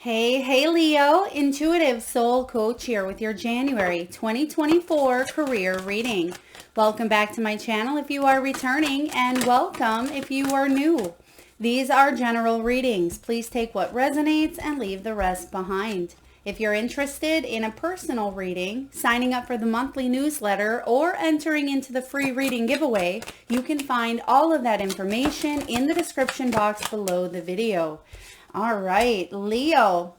Hey Leo, Intuitive Soul Coach here with your January 2024 career reading. Welcome back to my channel if you are returning, and welcome if you are new. These are general readings. Please take what resonates and leave the rest behind. If you're interested in a personal reading, signing up for the monthly newsletter, or entering into the free reading giveaway, you can find all of that information in the description box below the video. All right, Leo.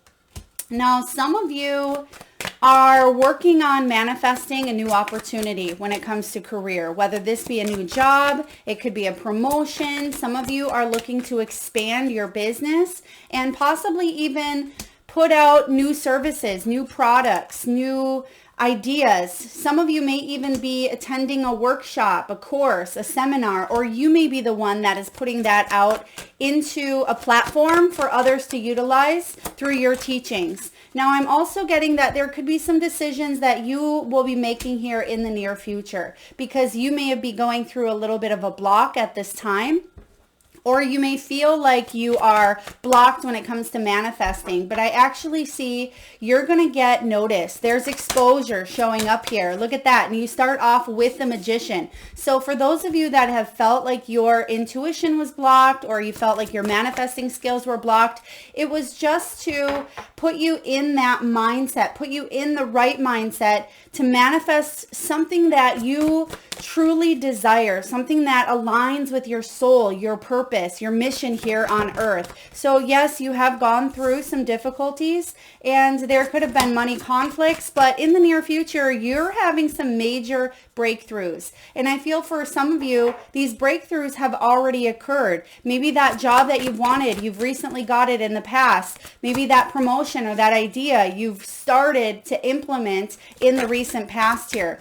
Now, some of you are working on manifesting a new opportunity when it comes to career, whether this be a new job, it could be a promotion. Some of you are looking to expand your business and possibly even put out new services, new products, new ideas. Some of you may even be attending a workshop, a course, a seminar, or you may be the one that is putting that out into a platform for others to utilize through your teachings. Now, I'm also getting that there could be some decisions that you will be making here in the near future because you may be going through a little bit of a block at this time. Or you may feel like you are blocked when it comes to manifesting, but I actually see you're going to get notice. There's exposure showing up here. Look at that. And you start off with the Magician. So for those of you that have felt like your intuition was blocked or you felt like your manifesting skills were blocked, it was just to put you in that mindset, put you in the right mindset to manifest something that you truly desire, something that aligns with your soul, your purpose, your mission here on earth. So yes, you have gone through some difficulties and there could have been money conflicts, but in the near future, you're having some major breakthroughs. And I feel for some of you, these breakthroughs have already occurred. Maybe that job that you've wanted, you've recently got it in the past. Maybe that promotion or that idea you've started to implement in the recent past here.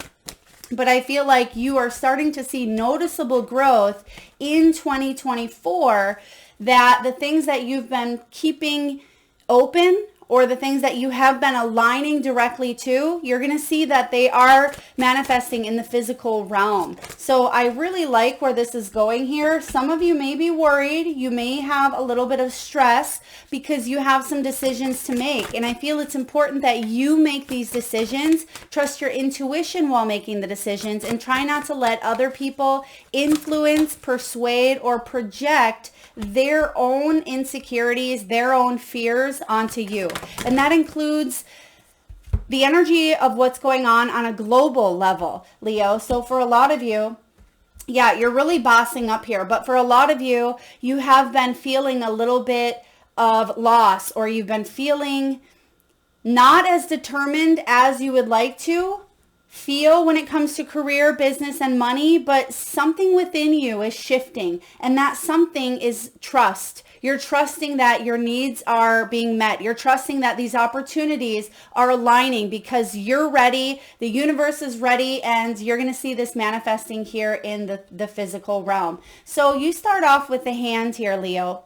But I feel like you are starting to see noticeable growth in 2024, that the things that you've been keeping open or the things that you have been aligning directly to, you're going to see that they are manifesting in the physical realm. So I really like where this is going here. Some of you may be worried. You may have a little bit of stress because you have some decisions to make. And I feel it's important that you make these decisions. Trust your intuition while making the decisions and try not to let other people influence, persuade, or project their own insecurities, their own fears onto you. And that includes the energy of what's going on a global level, Leo. So for a lot of you, yeah, you're really bossing up here. But for a lot of you, you have been feeling a little bit of loss, or you've been feeling not as determined as you would like to feel when it comes to career, business, and money, but something within you is shifting, and that something is trust. You're trusting that your needs are being met. You're trusting that these opportunities are aligning because you're ready, the universe is ready, and you're going to see this manifesting here in the physical realm. So you start off with the hand here, Leo.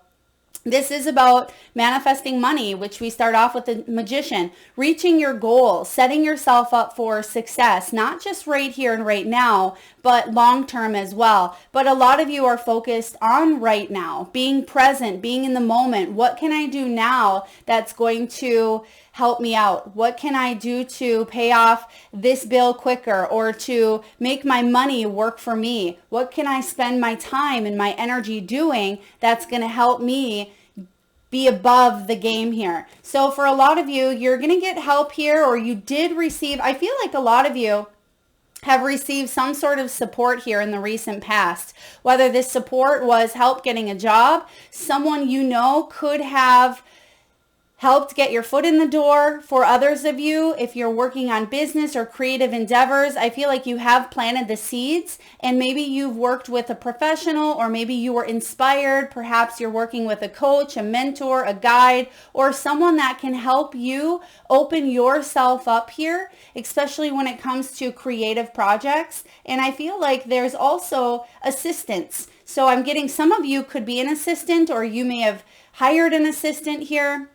This is about manifesting money, which we start off with the Magician, reaching your goal, setting yourself up for success, not just right here and right now, but long term as well. But a lot of you are focused on right now, being present, being in the moment. What can I do now that's going to help me out? What can I do to pay off this bill quicker or to make my money work for me? What can I spend my time and my energy doing that's going to help me be above the game here? So for a lot of you, you're going to get help here, or you did receive, I feel like a lot of you have received some sort of support here in the recent past. Whether this support was help getting a job, someone you know could have helped get your foot in the door. For others of you, if you're working on business or creative endeavors, I feel like you have planted the seeds, and maybe you've worked with a professional, or maybe you were inspired. Perhaps you're working with a coach, a mentor, a guide, or someone that can help you open yourself up here, especially when it comes to creative projects. And I feel like there's also assistance. So I'm getting some of you could be an assistant, or you may have hired an assistant here.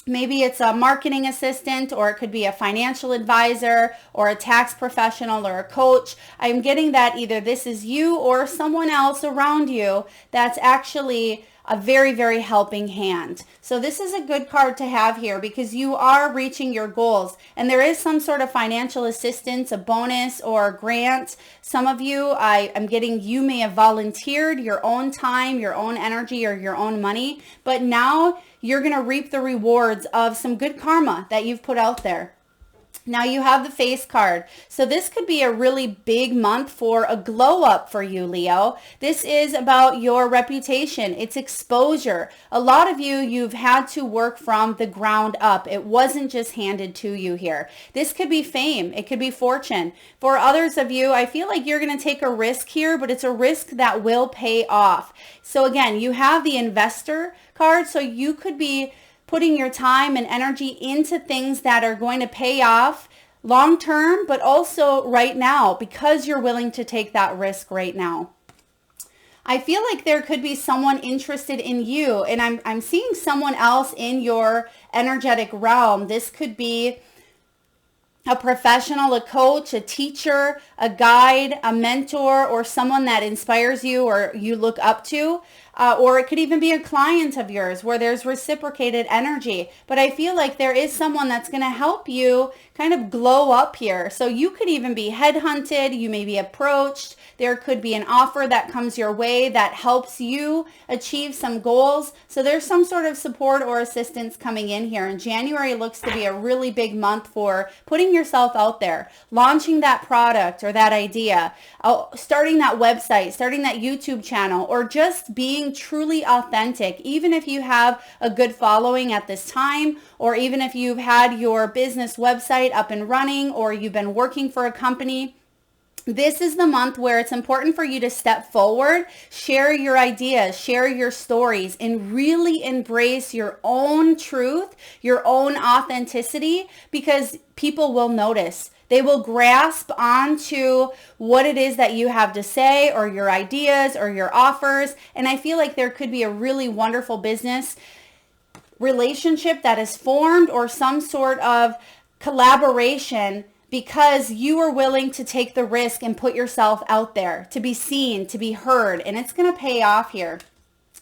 Maybe it's a marketing assistant, or it could be a financial advisor or a tax professional or a coach. I'm getting that either this is you or someone else around you that's actually a very, very helping hand. So this is a good card to have here because you are reaching your goals and there is some sort of financial assistance, a bonus or a grant. Some of you, I'm getting, you may have volunteered your own time, your own energy, or your own money, but now you're going to reap the rewards of some good karma that you've put out there. Now you have the face card. So this could be a really big month for a glow up for you, Leo. This is about your reputation. It's exposure. A lot of you, you've had to work from the ground up. It wasn't just handed to you here. This could be fame. It could be fortune. For others of you, I feel like you're going to take a risk here, but it's a risk that will pay off. So again, you have the investor card. So you could be putting your time and energy into things that are going to pay off long term, but also right now because you're willing to take that risk right now. I feel like there could be someone interested in you, and I'm seeing someone else in your energetic realm. This could be a professional, a coach, a teacher, a guide, a mentor, or someone that inspires you or you look up to. Or it could even be a client of yours where there's reciprocated energy. But I feel like there is someone that's going to help you kind of glow up here. So you could even be headhunted. You may be approached. There could be an offer that comes your way that helps you achieve some goals. So there's some sort of support or assistance coming in here. And January looks to be a really big month for putting yourself out there, launching that product or that idea, starting that website, starting that YouTube channel, or just being truly authentic. Even if you have a good following at this time, or even if you've had your business website up and running, or you've been working for a company, this is the month where it's important for you to step forward, share your ideas, share your stories, and really embrace your own truth, your own authenticity, because people will notice. They will grasp onto what it is that you have to say, or your ideas or your offers. And I feel like there could be a really wonderful business relationship that is formed, or some sort of collaboration, because you are willing to take the risk and put yourself out there to be seen, to be heard, and it's going to pay off here.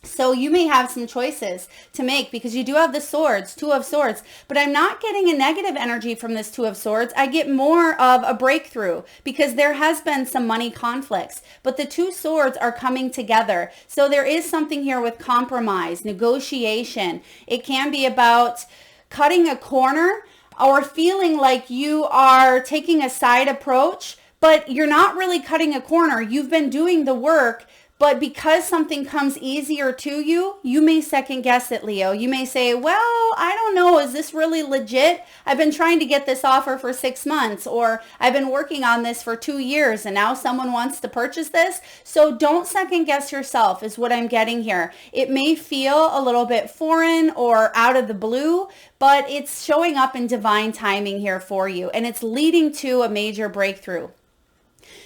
So you may have some choices to make because you do have the swords, Two of Swords, but I'm not getting a negative energy from this Two of Swords. I get more of a breakthrough because there has been some money conflicts, but the two swords are coming together. So there is something here with compromise, negotiation. It can be about cutting a corner or feeling like you are taking a side approach, but you're not really cutting a corner. You've been doing the work. But because something comes easier to you, you may second guess it, Leo. You may say, well, I don't know, is this really legit? I've been trying to get this offer for 6 months, or I've been working on this for 2 years and now someone wants to purchase this. So don't second guess yourself is what I'm getting here. It may feel a little bit foreign or out of the blue, but it's showing up in divine timing here for you, and it's leading to a major breakthrough.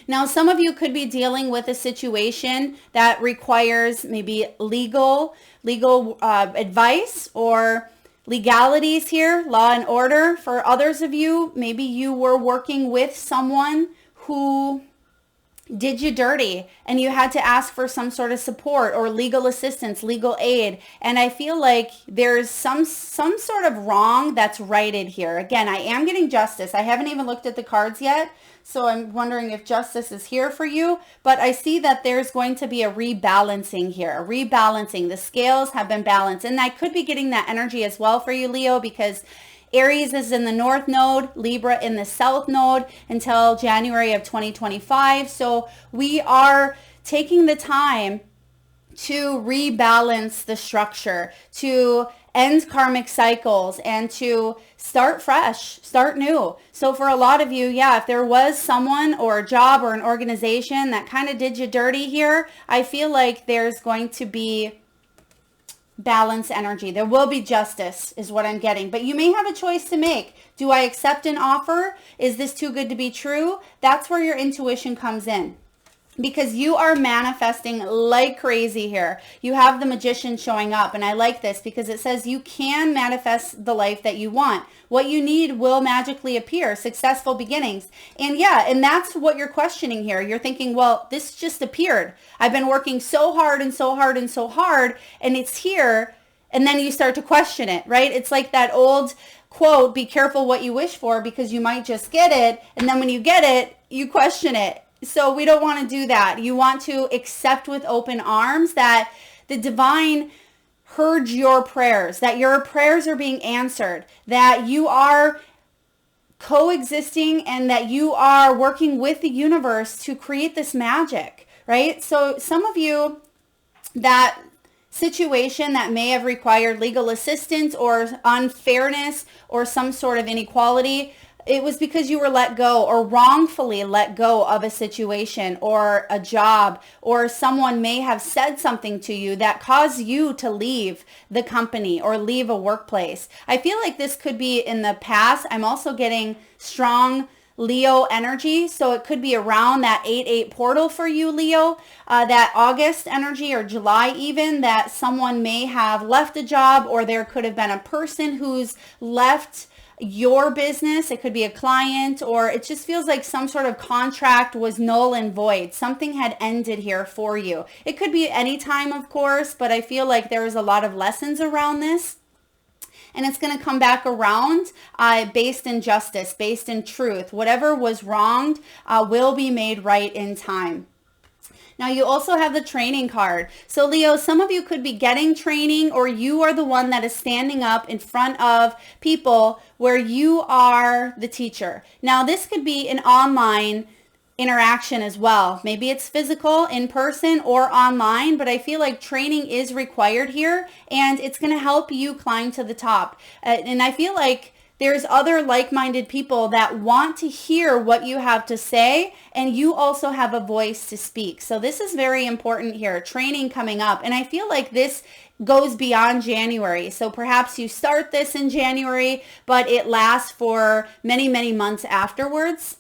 Now, some of you could be dealing with a situation that requires maybe legal advice or legalities here, law and order. For others of you, maybe you were working with someone who did you dirty and you had to ask for some sort of support or legal assistance, legal aid. And I feel like there's some sort of wrong that's righted here. Again, I am getting justice. I haven't even looked at the cards yet, so I'm wondering if justice is here for you. But I see that there's going to be a rebalancing here, a rebalancing. The scales have been balanced. And I could be getting that energy as well for you, Leo, because Aries is in the North Node, Libra in the South Node until January of 2025. So we are taking the time to rebalance the structure, to end karmic cycles, and to start fresh, start new. So for a lot of you, yeah, if there was someone or a job or an organization that kind of did you dirty here, I feel like there's going to be balance energy. There will be justice is what I'm getting, but you may have a choice to make. Do I accept an offer? Is this too good to be true? That's where your intuition comes in. because you are manifesting like crazy here. You have the magician showing up, and I like this because it says you can manifest the life that you want. What you need will magically appear, successful beginnings. And yeah, and that's what you're questioning here. You're thinking, well, this just appeared. I've been working so hard and so hard and so hard, and it's here. And then you start to question it, right? It's like that old quote, be careful what you wish for because you might just get it. And then when you get it, you question it. So we don't want to do that. You want to accept with open arms that the divine heard your prayers, that your prayers are being answered, that you are coexisting and that you are working with the universe to create this magic, right? So some of you, that situation that may have required legal assistance or unfairness or some sort of inequality, it was because you were let go or wrongfully let go of a situation or a job, or someone may have said something to you that caused you to leave the company or leave a workplace. I feel like this could be in the past. I'm also getting strong Leo energy, so it could be around that 8-8 portal for you, Leo, that August energy or July even, that someone may have left a job, or there could have been a person who's left your business. It could be a client, or it just feels like some sort of contract was null and void. Something had ended here for you. It could be any time, of course, but I feel like there is a lot of lessons around this. And it's going to come back around based in justice, based in truth. Whatever was wronged will be made right in time. Now you also have the training card. So Leo, some of you could be getting training, or you are the one that is standing up in front of people where you are the teacher. Now this could be an online interaction as well. Maybe it's physical, in person, or online, but I feel like training is required here, and it's going to help you climb to the top. And I feel like there's other like-minded people that want to hear what you have to say, and you also have a voice to speak. So this is very important here, training coming up. And I feel like this goes beyond January. So perhaps you start this in January, but it lasts for many, many months afterwards.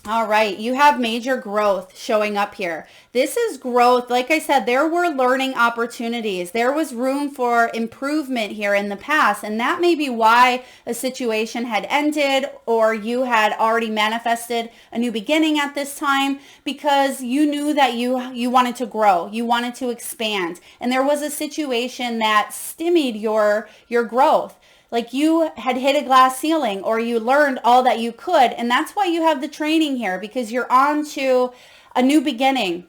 All right, you have major growth showing up here. This is growth. Like I said, there were learning opportunities. There was room for improvement here in the past, and that may be why a situation had ended, or you had already manifested a new beginning at this time, because you knew that you wanted to grow, you wanted to expand, and there was a situation that stymied your growth. Like you had hit a glass ceiling, or you learned all that you could. And that's why you have the training here, because you're on to a new beginning.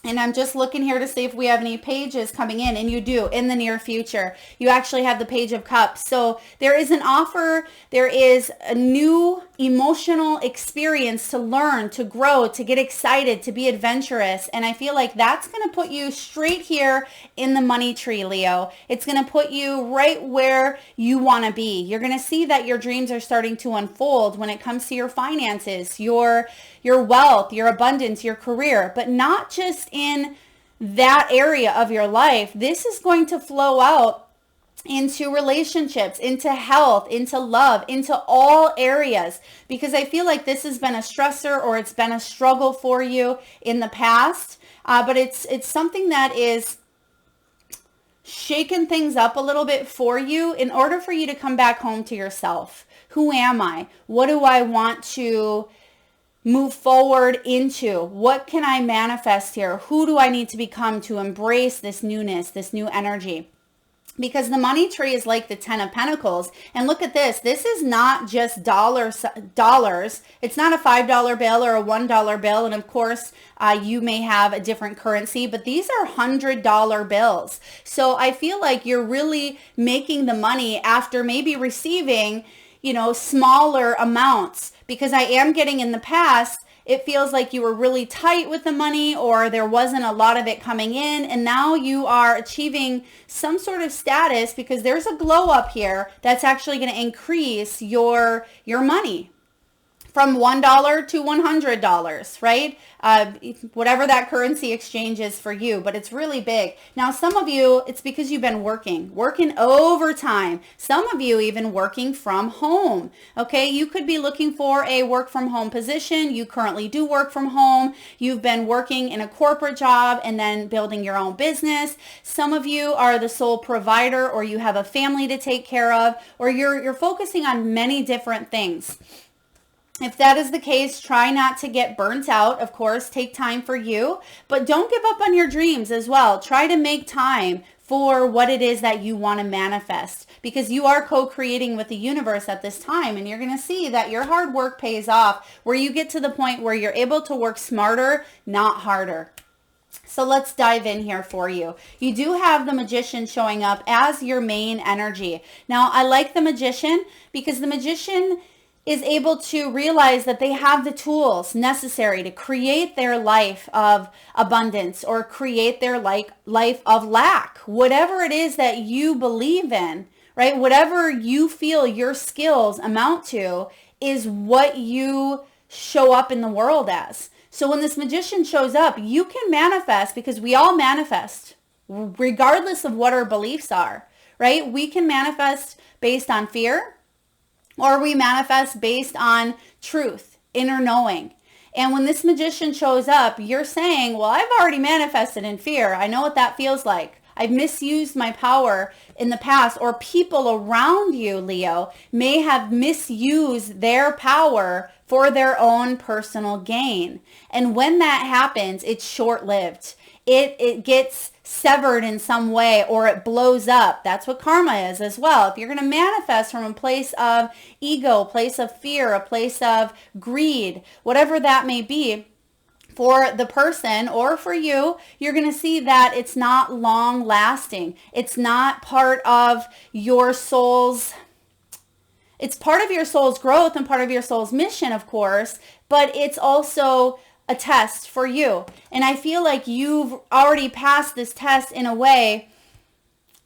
And I'm just looking here to see if we have any pages coming in, and you do in the near future. You actually have the Page of Cups. So there is an offer. There is a new emotional experience to learn, to grow, to get excited, to be adventurous. And I feel like that's going to put you straight here in the money tree, Leo. It's going to put you right where you want to be. You're going to see that your dreams are starting to unfold when it comes to your finances, your wealth, your abundance, your career, but not just in that area of your life. This is going to flow out into relationships, into health, into love, into all areas, because I feel like this has been a stressor, or it's been a struggle for you in the past, but it's something that is shaking things up a little bit for you in order for you to come back home to yourself. Who am I? What do I want to move forward into? What can I manifest here? Who do I need to become to embrace this newness, this new energy? Because the money tree is like the 10 of Pentacles. And look at this. This is not just dollars. It's not a $5 bill or a $1 bill. And of course, you may have a different currency, but these are $100 bills. So I feel like you're really making the money after maybe receiving, smaller amounts. Because I am getting in the past, it feels like you were really tight with the money, or there wasn't a lot of it coming in, and now you are achieving some sort of status because there's a glow up here that's actually going to increase your money. from $1 to $100, right? Whatever that currency exchange is for you, but it's really big. Now, some of you, it's because you've been working overtime. Some of you even working from home, okay? You could be looking for a work from home position. You currently do work from home. You've been working in a corporate job and then building your own business. Some of you are the sole provider, or you have a family to take care of, or you're focusing on many different things. If that is the case, try not to get burnt out. Of course, take time for you, but don't give up on your dreams as well. Try to make time for what it is that you want to manifest, because you are co-creating with the universe at this time, and you're going to see that your hard work pays off, where you get to the point where you're able to work smarter, not harder. So let's dive in here for you. You do have the Magician showing up as your main energy. Now, I like the Magician because the Magician is able to realize that they have the tools necessary to create their life of abundance or create their life of lack. Whatever it is that you believe in, right? Whatever you feel your skills amount to is what you show up in the world as. So when this Magician shows up, you can manifest, because we all manifest regardless of what our beliefs are, right? We can manifest based on fear, or we manifest based on truth, inner knowing. And when this Magician shows up, you're saying, well, I've already manifested in fear. I know what that feels like. I've misused my power in the past, or people around you, Leo, may have misused their power for their own personal gain. And when that happens, it's short-lived. It gets severed in some way, or it blows up. That's what karma is as well. If you're going to manifest from a place of ego, a place of fear, a place of greed, whatever that may be, for the person or for you, you're going to see that it's not long lasting. It's not part of your soul's, it's part of your soul's growth and part of your soul's mission, of course, but it's also a test for you. And I feel like you've already passed this test in a way,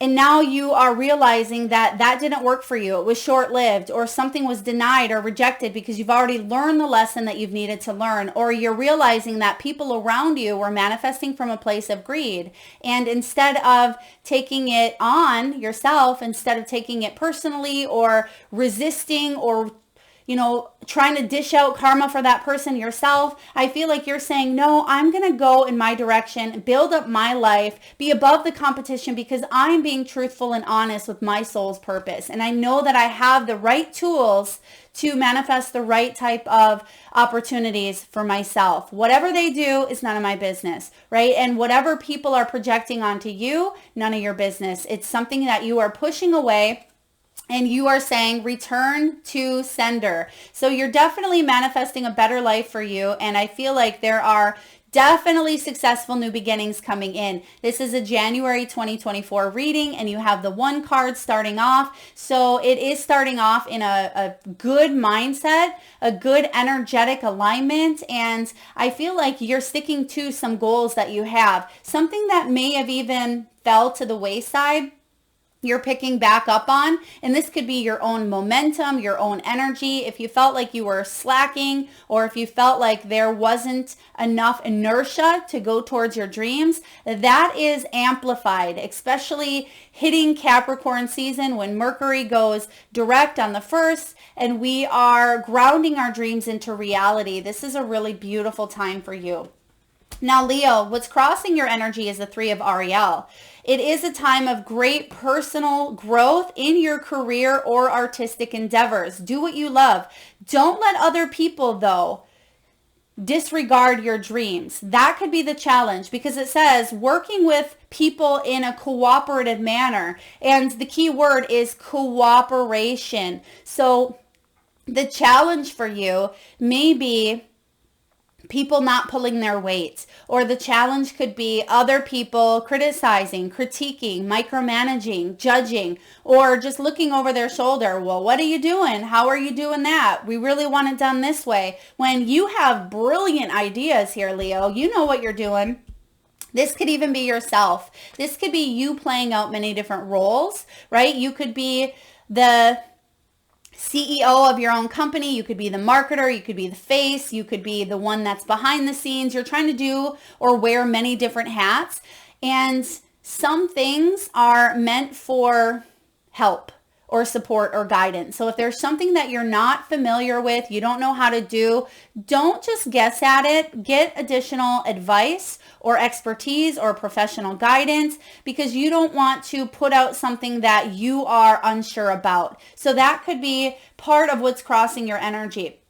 and now you are realizing that that didn't work for you. It was short-lived, or something was denied or rejected because you've already learned the lesson that you've needed to learn, or you're realizing that people around you were manifesting from a place of greed. And instead of taking it on yourself, instead of taking it personally or resisting or trying to dish out karma for that person yourself, I feel like you're saying, no, I'm going to go in my direction, build up my life, be above the competition, because I'm being truthful and honest with my soul's purpose. And I know that I have the right tools to manifest the right type of opportunities for myself. Whatever they do is none of my business, right? And whatever people are projecting onto you, none of your business. It's something that you are pushing away, and you are saying return to sender. So you're definitely manifesting a better life for you. And I feel like there are definitely successful new beginnings coming in. This is a January 2024 reading, and you have the 1 card starting off. So it is starting off in a good mindset, a good energetic alignment. And I feel like you're sticking to some goals that you have. Something that may have even fell to the wayside, you're picking back up on, and this could be your own momentum, your own energy. If you felt like you were slacking, or if you felt like there wasn't enough inertia to go towards your dreams, that is amplified, especially hitting Capricorn season when Mercury goes direct on the 1st and we are grounding our dreams into reality. This is a really beautiful time for you. Now, Leo, what's crossing your energy is the 3 of Ariel. It is a time of great personal growth in your career or artistic endeavors. Do what you love. Don't let other people, though, disregard your dreams. That could be the challenge, because it says working with people in a cooperative manner. And the key word is cooperation. So the challenge for you may be people not pulling their weight, or the challenge could be other people criticizing, critiquing, micromanaging, judging, or just looking over their shoulder. Well, what are you doing? How are you doing that? We really want it done this way. When you have brilliant ideas here, Leo, you know what you're doing. This could even be yourself. This could be you playing out many different roles, right? You could be the CEO of your own company. You could be the marketer, you could be the face, you could be the one that's behind the scenes. You're trying to do or wear many different hats. And some things are meant for help or support or guidance. So if there's something that you're not familiar with, you don't know how to do, don't just guess at it. Get additional advice or expertise or professional guidance, because you don't want to put out something that you are unsure about. So that could be part of what's crossing your energy.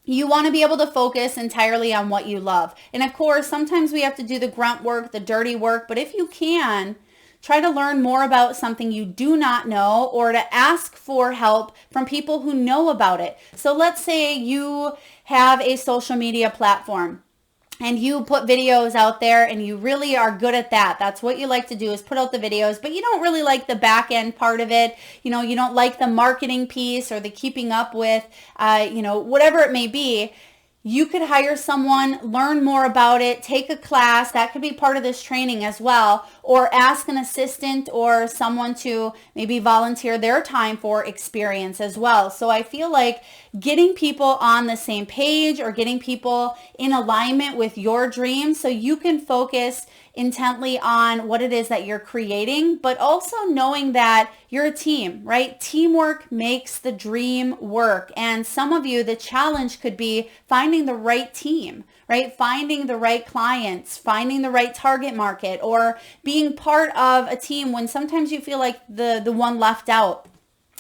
You want to be able to focus entirely on what you love. And of course, sometimes we have to do the grunt work, the dirty work, but if you can, try to learn more about something you do not know, or to ask for help from people who know about it. So let's say you have a social media platform and you put videos out there and you really are good at that. That's what you like to do, is put out the videos, but you don't really like the back end part of it. You don't like the marketing piece or the keeping up with, whatever it may be. You could hire someone, learn more about it, take a class. That could be part of this training as well, or ask an assistant or someone to maybe volunteer their time for experience as well. So I feel like getting people on the same page or getting people in alignment with your dreams so you can focus intently on what it is that you're creating, but also knowing that you're a team, right? Teamwork makes the dream work. And some of you, the challenge could be finding the right team, right? Finding the right clients, finding the right target market, or being part of a team when sometimes you feel like the one left out,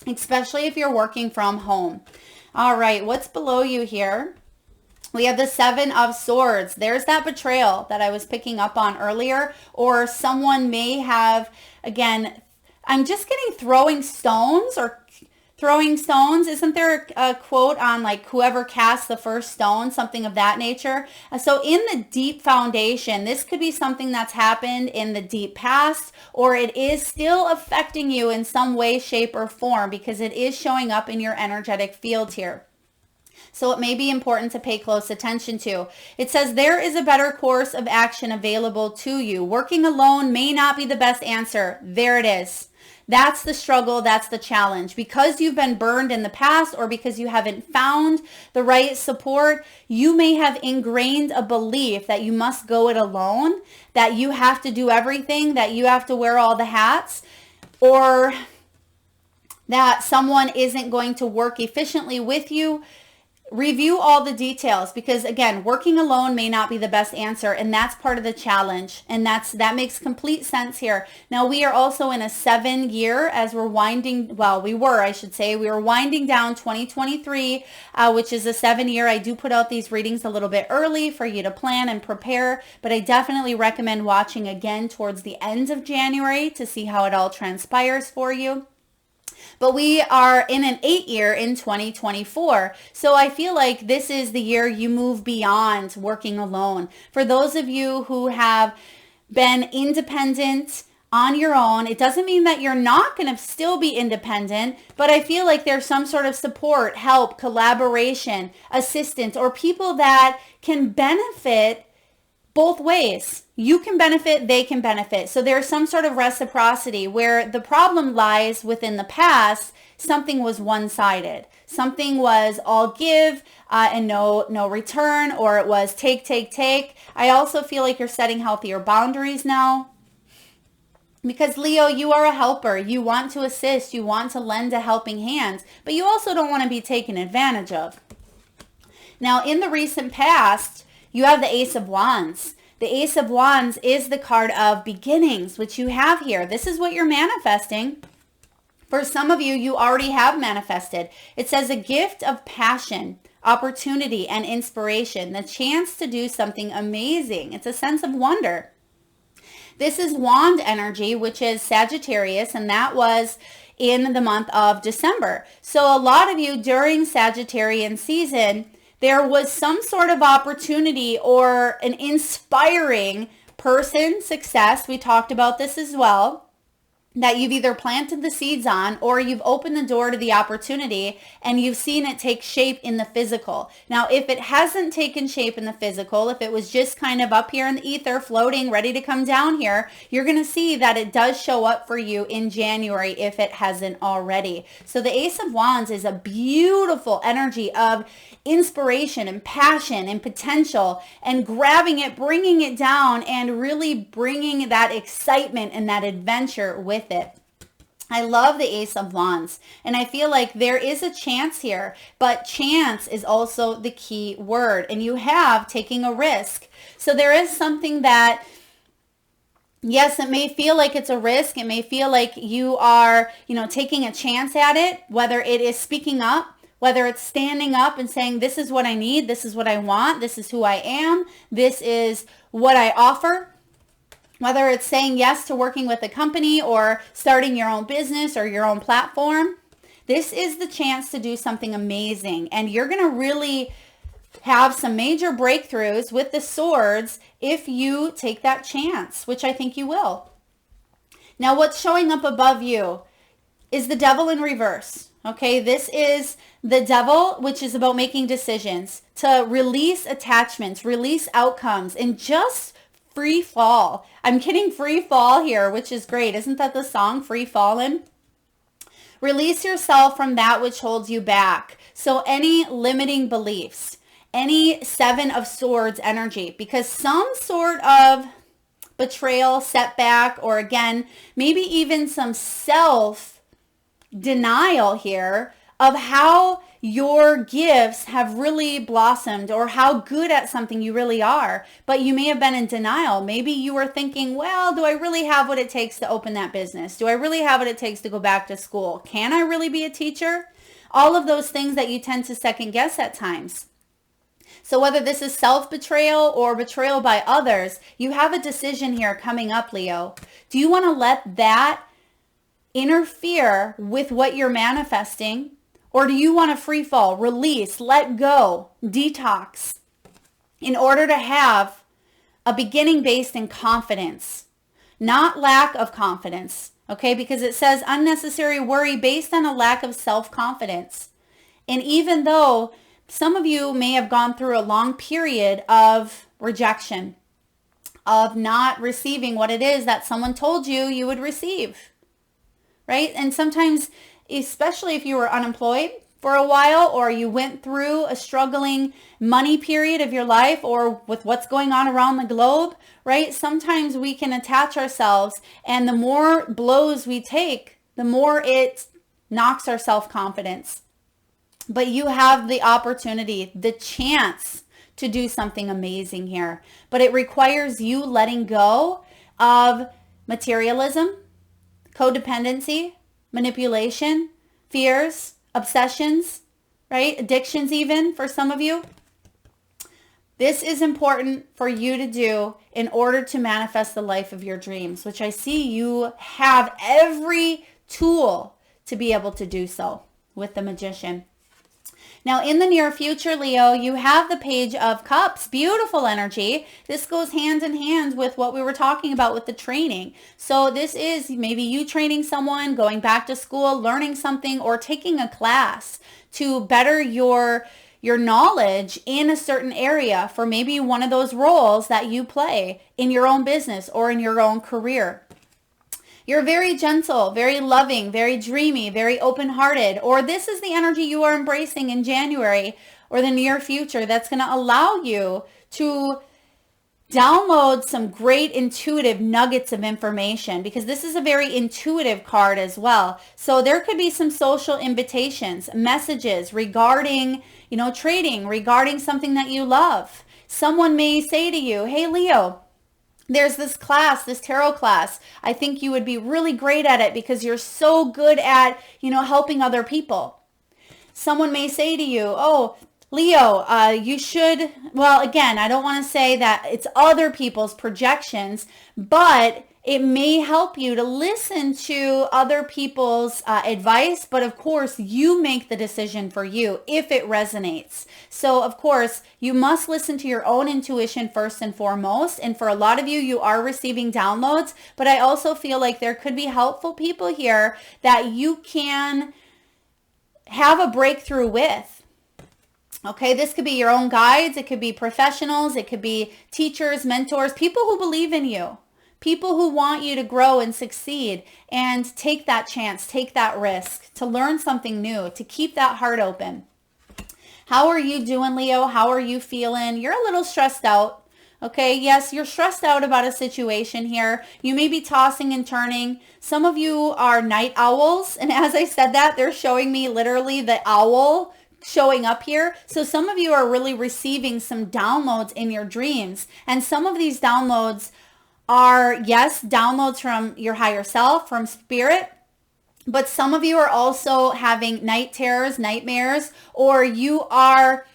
especially if you're working from home. All right, what's below you here? We have the 7 of Swords. There's that betrayal that I was picking up on earlier, or someone may have, again, I'm just getting throwing stones. Isn't there a quote on like whoever casts the first stone, something of that nature? So in the deep foundation, this could be something that's happened in the deep past, or it is still affecting you in some way, shape, or form, because it is showing up in your energetic field here. So it may be important to pay close attention to. It says there is a better course of action available to you. Working alone may not be the best answer. There it is. That's the struggle. That's the challenge. Because you've been burned in the past, or because you haven't found the right support, you may have ingrained a belief that you must go it alone, that you have to do everything, that you have to wear all the hats, or that someone isn't going to work efficiently with you. Review all the details, because again, working alone may not be the best answer, and that's part of the challenge, and that makes complete sense here. Now we are also in a 7-year as we're winding, we were winding down 2023, which is a 7-year. I do put out these readings a little bit early for you to plan and prepare, but I definitely recommend watching again towards the end of January to see how it all transpires for you. But we are in an 8-year in 2024. So I feel like this is the year you move beyond working alone. For those of you who have been independent on your own, it doesn't mean that you're not going to still be independent, but I feel like there's some sort of support, help, collaboration, assistance, or people that can benefit both ways. You can benefit, they can benefit. So there's some sort of reciprocity, where the problem lies within the past. Something was one-sided. Something was all give and no return, or it was take. I also feel like you're setting healthier boundaries now. Because Leo, you are a helper. You want to assist. You want to lend a helping hand, but you also don't want to be taken advantage of. Now, in the recent past, you have the Ace of Wands. The Ace of Wands is the card of beginnings, which you have here. This is what you're manifesting. For some of you, you already have manifested. It says a gift of passion, opportunity, and inspiration, the chance to do something amazing. It's a sense of wonder. This is wand energy, which is Sagittarius, and that was in the month of December. So a lot of you during Sagittarian season, there was some sort of opportunity or an inspiring person, success. We talked about this as well. that you've either planted the seeds on or you've opened the door to the opportunity and you've seen it take shape in the physical. Now, if it hasn't taken shape in the physical, if it was just kind of up here in the ether, floating, ready to come down here, you're going to see that it does show up for you in January if it hasn't already. So the Ace of Wands is a beautiful energy of inspiration and passion and potential, and grabbing it, bringing it down, and really bringing that excitement and that adventure with it. I love the Ace of Wands, and I feel like there is a chance here, but chance is also the key word, and you have taking a risk. So there is something that, yes, it may feel like it's a risk. It may feel like you are, taking a chance at it, whether it is speaking up, whether it's standing up and saying, this is what I need, this is what I want, this is who I am, this is what I offer. Whether it's saying yes to working with a company or starting your own business or your own platform, this is the chance to do something amazing. And you're going to really have some major breakthroughs with the swords if you take that chance, which I think you will. Now, what's showing up above you is the devil in reverse. Okay, this is the devil, which is about making decisions, to release attachments, release outcomes, and just free fall. I'm getting free fall here, which is great. Isn't that the song, Free Fallin'? Release yourself from that which holds you back. So any limiting beliefs, any Seven of Swords energy, because some sort of betrayal, setback, or again, maybe even some self-denial here of how your gifts have really blossomed or how good at something you really are, but you may have been in denial. Maybe you were thinking, well, do I really have what it takes to open that business? Do I really have what it takes to go back to school? Can I really be a teacher? All of those things that you tend to second guess at times. So whether this is self-betrayal or betrayal by others, you have a decision here coming up, Leo. Do you want to let that interfere with what you're manifesting? Or do you want to free fall, release, let go, detox in order to have a beginning based in confidence, not lack of confidence, okay? Because it says unnecessary worry based on a lack of self-confidence. And even though some of you may have gone through a long period of rejection, of not receiving what it is that someone told you you would receive, right? And sometimes, especially if you were unemployed for a while, or you went through a struggling money period of your life, or with what's going on around the globe, right? Sometimes we can attach ourselves, and the more blows we take, the more it knocks our self-confidence. But you have the opportunity, the chance to do something amazing here. But it requires you letting go of materialism, codependency, manipulation, fears, obsessions, right? Addictions even for some of you. This is important for you to do in order to manifest the life of your dreams, which I see you have every tool to be able to do so with the Magician. Now, in the near future, Leo, you have the Page of Cups. Beautiful energy. This goes hand in hand with what we were talking about with the training. So this is maybe you training someone, going back to school, learning something, or taking a class to better your knowledge in a certain area for maybe one of those roles that you play in your own business or in your own career. You're very gentle, very loving, very dreamy, very open-hearted, or this is the energy you are embracing in January or the near future that's going to allow you to download some great intuitive nuggets of information, because this is a very intuitive card as well. So there could be some social invitations, messages regarding, trading, regarding something that you love. Someone may say to you, hey, Leo, there's this class, this tarot class. I think you would be really great at it because you're so good at, helping other people. Someone may say to you, oh, Leo, you should, well, again, I don't want to say that it's other people's projections, but it may help you to listen to other people's advice, but of course you make the decision for you if it resonates. So of course you must listen to your own intuition first and foremost. And for a lot of you, you are receiving downloads, but I also feel like there could be helpful people here that you can have a breakthrough with. Okay, this could be your own guides. It could be professionals. It could be teachers, mentors, people who believe in you. People who want you to grow and succeed and take that chance, take that risk to learn something new, to keep that heart open. How are you doing, Leo? How are you feeling? You're a little stressed out. Okay, yes, you're stressed out about a situation here. You may be tossing and turning. Some of you are night owls. And as I said that, they're showing me literally the owl showing up here. So some of you are really receiving some downloads in your dreams. And some of these downloads are, yes, downloads from your higher self, from spirit, but some of you are also having night terrors, nightmares, or you are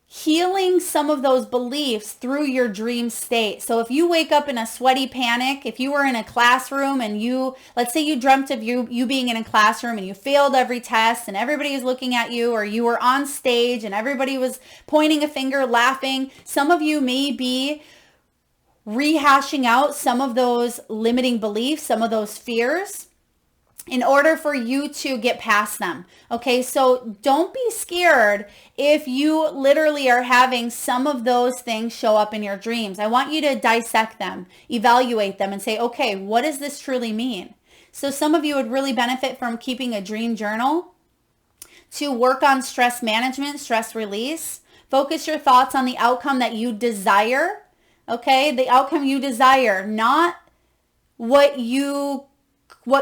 healing some of those beliefs through your dream state. So if you wake up in a sweaty panic, if you were in a classroom and let's say you dreamt of you being in a classroom and you failed every test and everybody was looking at you, or you were on stage and everybody was pointing a finger, laughing, some of you may be rehashing out some of those limiting beliefs, some of those fears in order for you to get past them. Okay, so don't be scared if you literally are having some of those things show up in your dreams. I want you to dissect them, evaluate them, and say, okay, what does this truly mean? So some of you would really benefit from keeping a dream journal to work on stress management, stress release. Focus your thoughts on the outcome that you desire. Okay, the outcome you desire, not what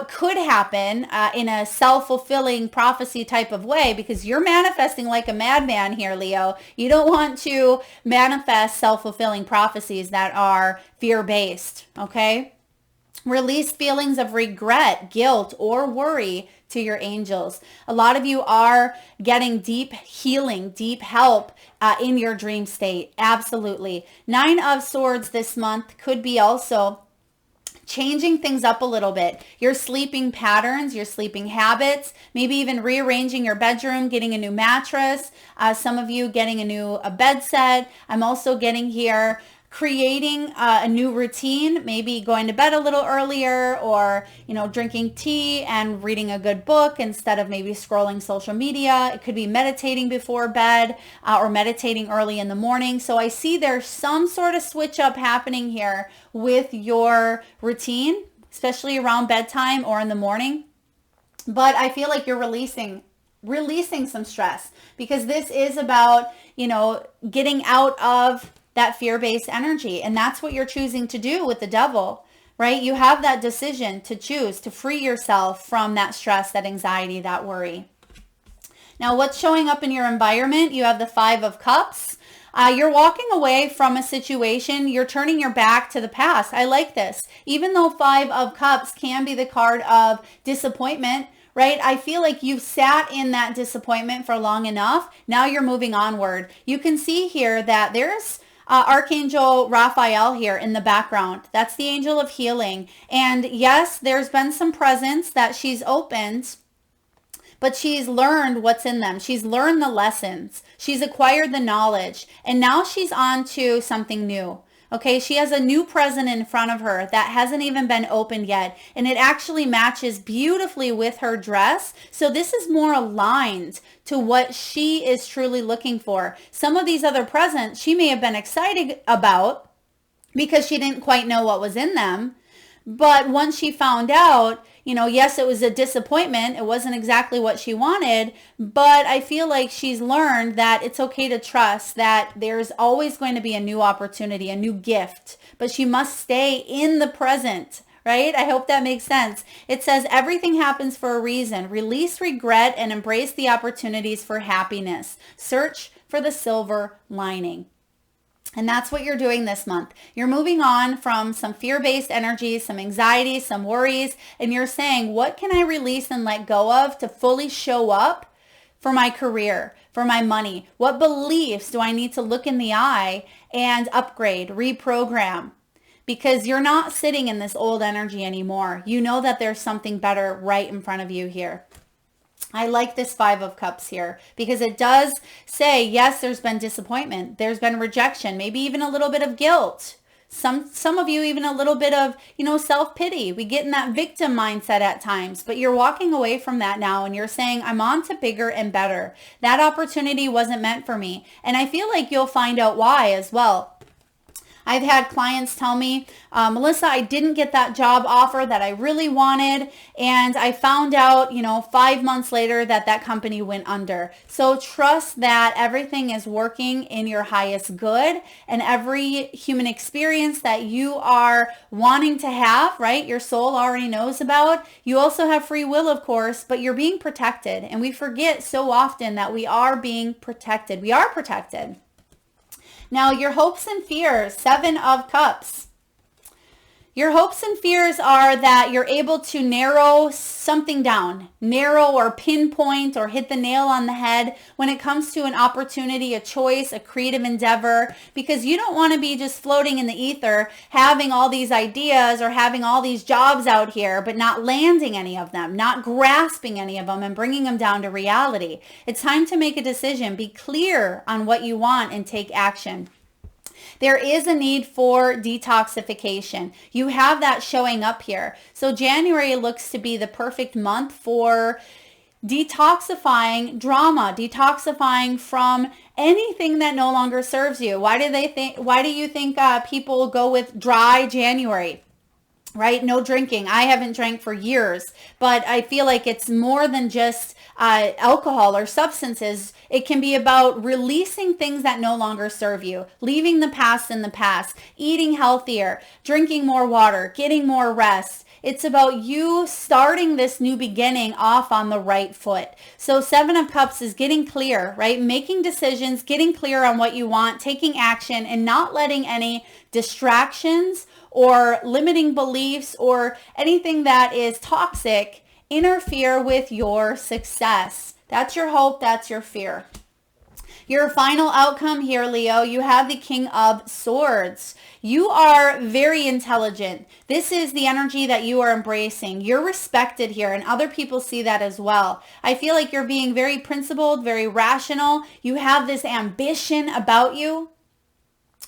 could happen in a self-fulfilling prophecy type of way, because you're manifesting like a madman here, Leo. You don't want to manifest self-fulfilling prophecies that are fear-based, okay? Release feelings of regret, guilt, or worry to your angels. A lot of you are getting deep healing, deep help in your dream state. Absolutely. 9 of Swords this month could be also changing things up a little bit. Your sleeping patterns, your sleeping habits, maybe even rearranging your bedroom, getting a new mattress. Some of you getting a bed set. I'm also getting here creating a new routine, maybe going to bed a little earlier, or drinking tea and reading a good book instead of maybe scrolling social media. It could be meditating before bed or meditating early in the morning. So I see there's some sort of switch up happening here with your routine, especially around bedtime or in the morning. But I feel like you're releasing some stress, because this is about getting out of that fear-based energy. And that's what you're choosing to do with the devil, right? You have that decision to choose to free yourself from that stress, that anxiety, that worry. Now, what's showing up in your environment? You have the 5 of Cups. You're walking away from a situation. You're turning your back to the past. I like this. Even though 5 of Cups can be the card of disappointment, right? I feel like you've sat in that disappointment for long enough. Now you're moving onward. You can see here that there's Archangel Raphael here in the background. That's the angel of healing. And yes, there's been some presents that she's opened, but she's learned what's in them. She's learned the lessons. She's acquired the knowledge. And now she's on to something new. Okay, she has a new present in front of her that hasn't even been opened yet. And it actually matches beautifully with her dress. So this is more aligned to what she is truly looking for. Some of these other presents she may have been excited about because she didn't quite know what was in them. But once she found out, yes, it was a disappointment. It wasn't exactly what she wanted, but I feel like she's learned that it's okay to trust that there's always going to be a new opportunity, a new gift, but she must stay in the present, right? I hope that makes sense. It says everything happens for a reason. Release regret and embrace the opportunities for happiness. Search for the silver lining. And that's what you're doing this month. You're moving on from some fear-based energies, some anxiety, some worries, and you're saying, what can I release and let go of to fully show up for my career, for my money? What beliefs do I need to look in the eye and upgrade, reprogram? because you're not sitting in this old energy anymore. You know that there's something better right in front of you here. I like this Five of Cups here because it does say, yes, there's been disappointment. There's been rejection, maybe even a little bit of guilt. Some of you even a little bit of, self-pity. We get in that victim mindset at times, but you're walking away from that now and you're saying, I'm on to bigger and better. That opportunity wasn't meant for me. And I feel like you'll find out why as well. I've had clients tell me, Melissa, I didn't get that job offer that I really wanted. And I found out, 5 months later that that company went under. So trust that everything is working in your highest good, and every human experience that you are wanting to have, right? Your soul already knows about. You also have free will, of course, but you're being protected. And we forget so often that we are being protected. We are protected. Now, your hopes and fears, Seven of Cups. Your hopes and fears are that you're able to narrow something down, narrow or pinpoint or hit the nail on the head when it comes to an opportunity, a choice, a creative endeavor, because you don't want to be just floating in the ether, having all these ideas or having all these jobs out here, but not landing any of them, not grasping any of them and bringing them down to reality. It's time to make a decision. Be clear on what you want and take action. There is a need for detoxification. You have that showing up here. So January looks to be the perfect month for detoxifying drama, detoxifying from anything that no longer serves you. Why do you think people go with dry January? Right? No drinking. I haven't drank for years, but I feel like it's more than just alcohol or substances. It can be about releasing things that no longer serve you, leaving the past in the past, eating healthier, drinking more water, getting more rest. It's about you starting this new beginning off on the right foot. So Seven of Cups is getting clear, right? Making decisions, getting clear on what you want, taking action, and not letting any distractions or limiting beliefs or anything that is toxic interfere with your success. That's your hope. That's your fear. Your final outcome here, Leo, you have the King of Swords. You are very intelligent. This is the energy that you are embracing. You're respected here, and other people see that as well. I feel like you're being very principled, very rational. You have this ambition about you.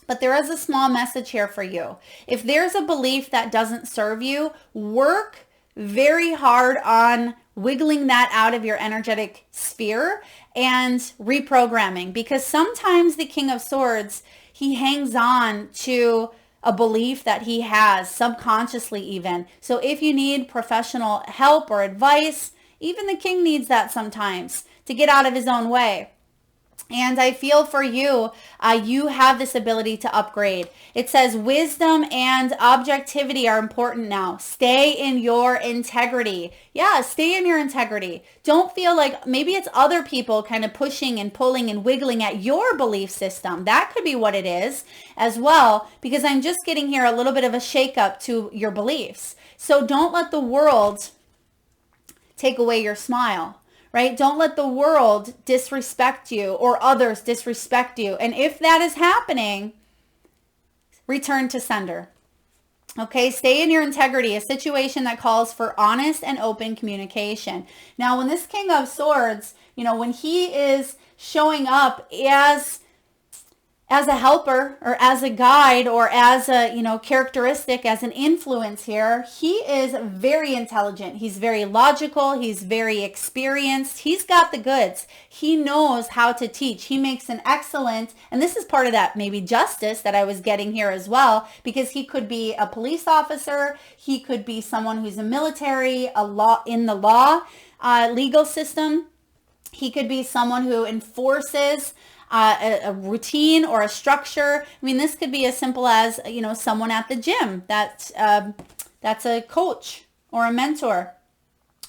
But there is a small message here for you. If there's a belief that doesn't serve you, work very hard on wiggling that out of your energetic sphere and reprogramming, because sometimes the King of Swords, he hangs on to a belief that he has subconsciously even. So if you need professional help or advice, even the king needs that sometimes to get out of his own way. And I feel for you, you have this ability to upgrade. It says wisdom and objectivity are important now. Stay in your integrity. Yeah, stay in your integrity. Don't feel like maybe it's other people kind of pushing and pulling and wiggling at your belief system. That could be what it is as well, because I'm just getting here a little bit of a shakeup to your beliefs. So don't let the world take away your smile. Right? Don't let the world disrespect you or others disrespect you. And if that is happening, return to sender. Okay, stay in your integrity, a situation that calls for honest and open communication. Now, when this King of Swords, when he is showing up as a helper or as a guide or as a, characteristic, as an influence here, he is very intelligent. He's very logical. He's very experienced. He's got the goods. He knows how to teach. He makes an excellent, and this is part of that maybe justice that I was getting here as well, because he could be a police officer. He could be someone who's a military, in the law, legal system. He could be someone who enforces a routine or a structure. I mean, this could be as simple as, someone at the gym that's a coach or a mentor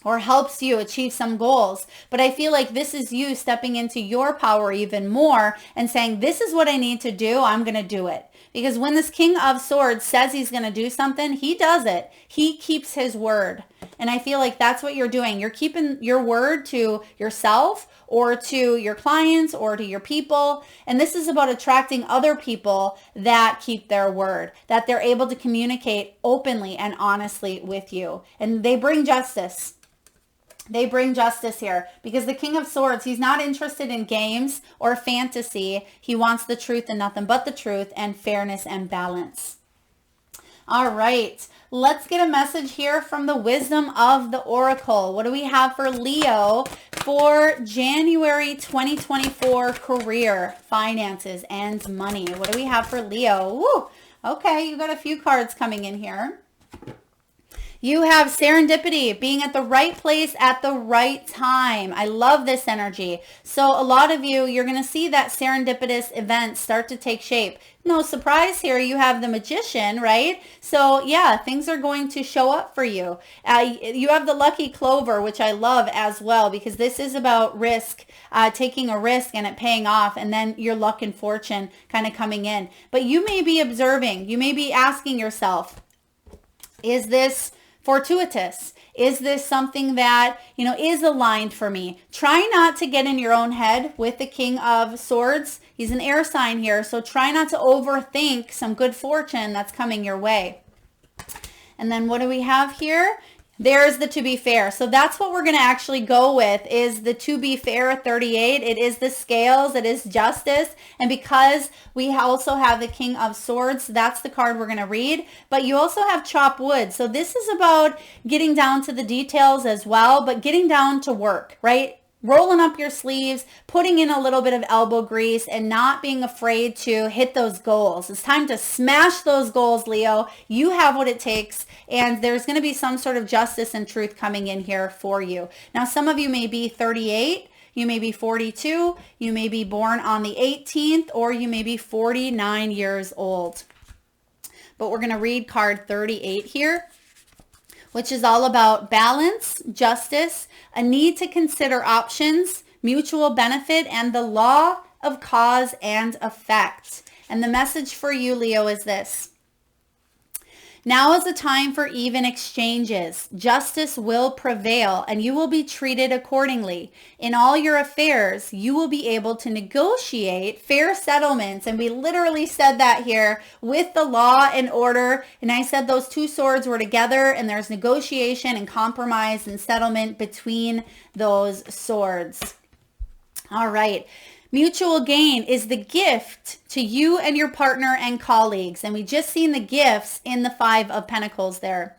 or helps you achieve some goals. But I feel like this is you stepping into your power even more and saying, this is what I need to do. I'm going to do it. Because when this King of Swords says he's going to do something, he does it. He keeps his word. And I feel like that's what you're doing. You're keeping your word to yourself or to your clients or to your people. And this is about attracting other people that keep their word, that they're able to communicate openly and honestly with you. And they bring justice. They bring justice here because the King of Swords, he's not interested in games or fantasy. He wants the truth and nothing but the truth and fairness and balance. All right, let's get a message here from the wisdom of the Oracle. What do we have for Leo for January 2024 career, finances, and money? What do we have for Leo? Woo, okay, you got a few cards coming in here. You have serendipity, being at the right place at the right time. I love this energy. So a lot of you, you're going to see that serendipitous event start to take shape. No surprise here, you have the Magician, right? So yeah, things are going to show up for you. You have the Lucky Clover, which I love as well, because this is about risk, taking a risk and it paying off, and then your luck and fortune kind of coming in. But you may be observing, you may be asking yourself, is this fortuitous? Is this something that, is aligned for me? Try not to get in your own head with the King of Swords. He's an air sign here, so try not to overthink some good fortune that's coming your way. And then what do we have here? There's the to be fair. So that's what we're going to actually go with is the to be fair 38. It is the scales. It is justice. And because we also have the King of Swords, that's the card we're going to read. But you also have chop wood. So this is about getting down to the details as well, but getting down to work, right? Rolling up your sleeves, putting in a little bit of elbow grease, and not being afraid to hit those goals. It's time to smash those goals, Leo. You have what it takes, and there's going to be some sort of justice and truth coming in here for you. Now, some of you may be 38, you may be 42, you may be born on the 18th, or you may be 49 years old. But we're going to read card 38 here, which is all about balance, justice, a need to consider options, mutual benefit, and the law of cause and effect. And the message for you, Leo, is this. Now is the time for even exchanges. Justice will prevail and you will be treated accordingly. In all your affairs, you will be able to negotiate fair settlements. And we literally said that here with the law and order. And I said those two swords were together and there's negotiation and compromise and settlement between those swords. All right. Mutual gain is the gift to you and your partner and colleagues. And we just seen the gifts in the Five of Pentacles there.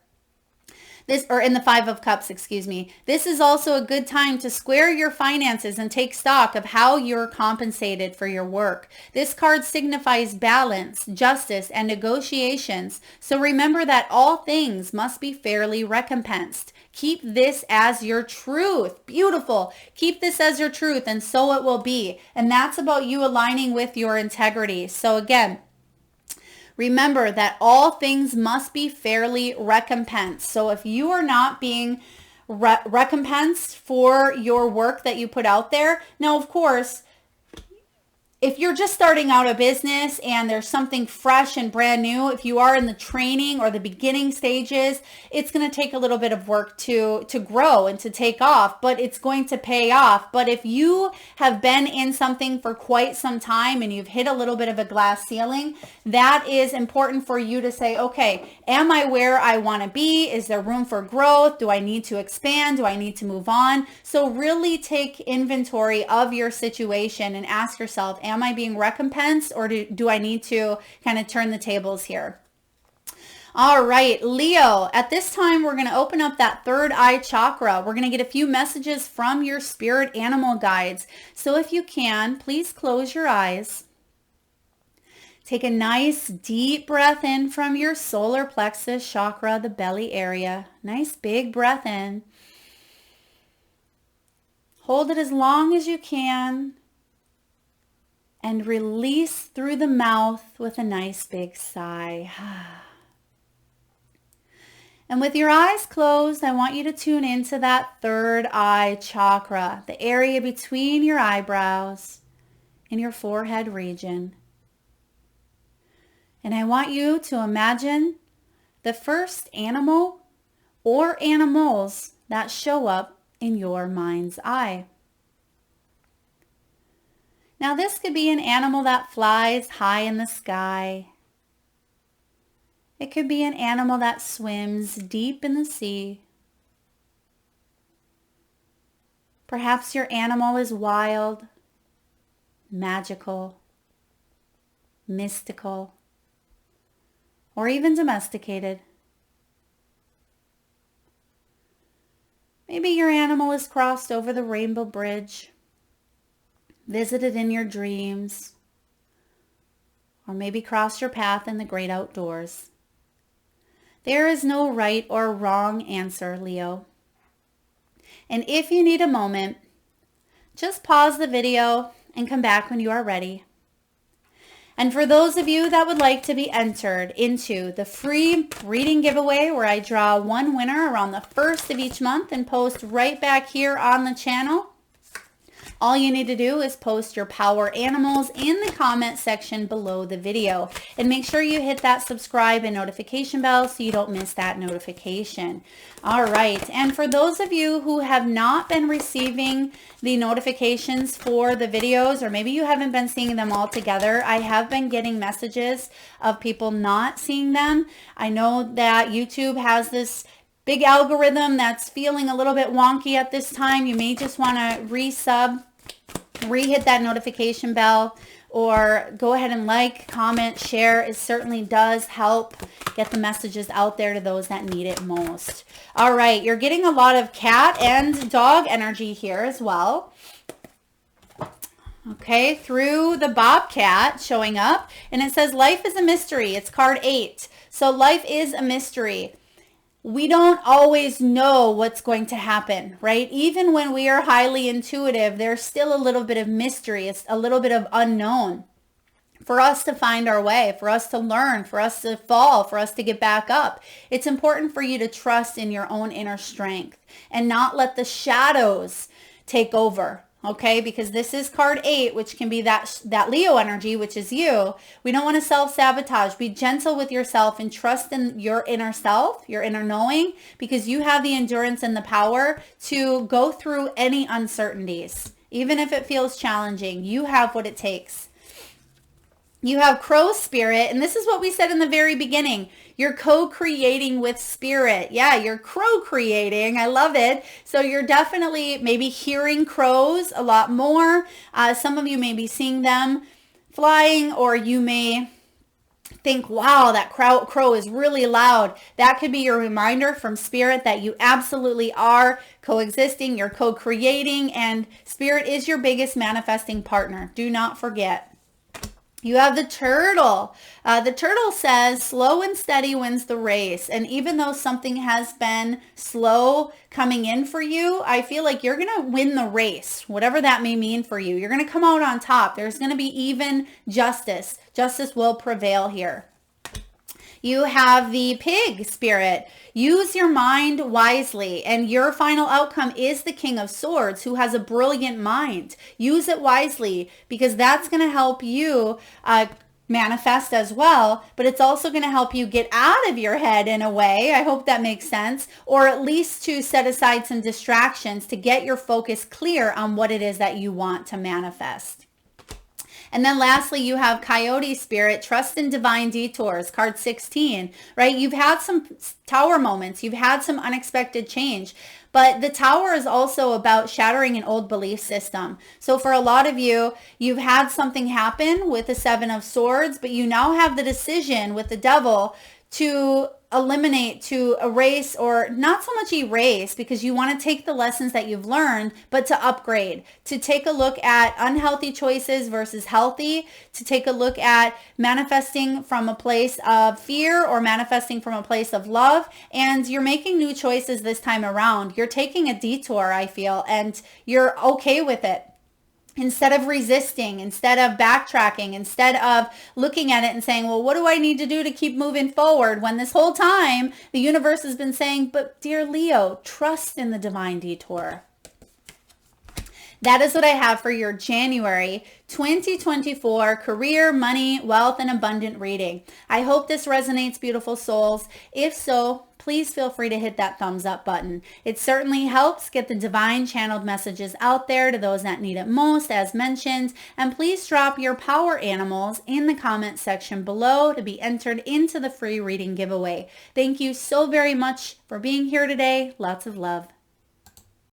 In the Five of Cups, excuse me. This is also a good time to square your finances and take stock of how you're compensated for your work. This card signifies balance, justice, and negotiations. So remember that all things must be fairly recompensed. Keep this as your truth. Beautiful. Keep this as your truth, and so it will be. And that's about you aligning with your integrity. So again, remember that all things must be fairly recompensed. So if you are not being recompensed for your work that you put out there, now of course, if you're just starting out a business and there's something fresh and brand new, if you are in the training or the beginning stages, it's going to take a little bit of work to grow and to take off, but it's going to pay off. But if you have been in something for quite some time and you've hit a little bit of a glass ceiling, that is important for you to say, okay, am I where I want to be? Is there room for growth? Do I need to expand? Do I need to move on? So really take inventory of your situation and ask yourself, am I being recompensed, or do I need to kind of turn the tables here? All right, Leo, at this time, we're going to open up that third eye chakra. We're going to get a few messages from your spirit animal guides. So if you can, please close your eyes. Take a nice deep breath in from your solar plexus chakra, the belly area. Nice big breath in. Hold it as long as you can. And release through the mouth with a nice big sigh. And with your eyes closed, I want you to tune into that third eye chakra, the area between your eyebrows and your forehead region. And I want you to imagine the first animal or animals that show up in your mind's eye. Now this could be an animal that flies high in the sky. It could be an animal that swims deep in the sea. Perhaps your animal is wild, magical, mystical, or even domesticated. Maybe your animal has crossed over the rainbow bridge, visited in your dreams, or maybe crossed your path in the great outdoors. There is no right or wrong answer, Leo. And if you need a moment, just pause the video and come back when you are ready. And for those of you that would like to be entered into the free reading giveaway where I draw one winner around the 1st of each month and post right back here on the channel, all you need to do is post your power animals in the comment section below the video. And make sure you hit that subscribe and notification bell so you don't miss that notification. All right. And for those of you who have not been receiving the notifications for the videos, or maybe you haven't been seeing them all together, I have been getting messages of people not seeing them. I know that YouTube has this big algorithm that's feeling a little bit wonky at this time. You may just want to re-hit that notification bell, or go ahead and like, comment, share. It certainly does help get the messages out there to those that need it most. All right, you're getting a lot of cat and dog energy here as well. Okay, through the bobcat showing up, and it says life is a mystery. It's card 8. So life is a mystery. We don't always know what's going to happen, right? Even when we are highly intuitive, there's still a little bit of mystery. It's a little bit of unknown for us to find our way, for us to learn, for us to fall, for us to get back up. It's important for you to trust in your own inner strength and not let the shadows take over. Okay, because this is card 8, which can be that Leo energy, which is you. We don't want to self-sabotage. Be gentle with yourself and trust in your inner self, your inner knowing, because you have the endurance and the power to go through any uncertainties. Even if it feels challenging, you have what it takes. You have crow spirit, and this is what we said in the very beginning. You're co-creating with spirit. Yeah, you're crow creating. I love it. So you're definitely maybe hearing crows a lot more. Some of you may be seeing them flying, or you may think, wow, that crow is really loud. That could be your reminder from spirit that you absolutely are coexisting. You're co-creating, and spirit is your biggest manifesting partner. Do not forget. You have the turtle. The turtle says slow and steady wins the race. And even though something has been slow coming in for you, I feel like you're going to win the race, whatever that may mean for you. You're going to come out on top. There's going to be even justice. Justice will prevail here. You have the pig spirit. Use your mind wisely, and your final outcome is the King of Swords, who has a brilliant mind. Use it wisely, because that's going to help you manifest as well, but it's also going to help you get out of your head in a way. I hope that makes sense, or at least to set aside some distractions to get your focus clear on what it is that you want to manifest. And then lastly, you have coyote spirit, trust in divine detours, card 16, right? You've had some tower moments. You've had some unexpected change. But the tower is also about shattering an old belief system. So for a lot of you, you've had something happen with the 7 of Swords, but you now have the decision with the devil to eliminate, to erase, or not so much erase, because you want to take the lessons that you've learned, but to upgrade, to take a look at unhealthy choices versus healthy, to take a look at manifesting from a place of fear or manifesting from a place of love. And you're making new choices this time around. You're taking a detour, I feel, and you're okay with it. Instead of resisting, instead of backtracking, instead of looking at it and saying, well, what do I need to do to keep moving forward, when this whole time the universe has been saying, but dear Leo, trust in the divine detour. That is what I have for your January 2024 career, money, wealth, and abundant reading. I hope this resonates, beautiful souls. If so, please feel free to hit that thumbs up button. It certainly helps get the divine channeled messages out there to those that need it most, as mentioned. And please drop your power animals in the comment section below to be entered into the free reading giveaway. Thank you so very much for being here today. Lots of love.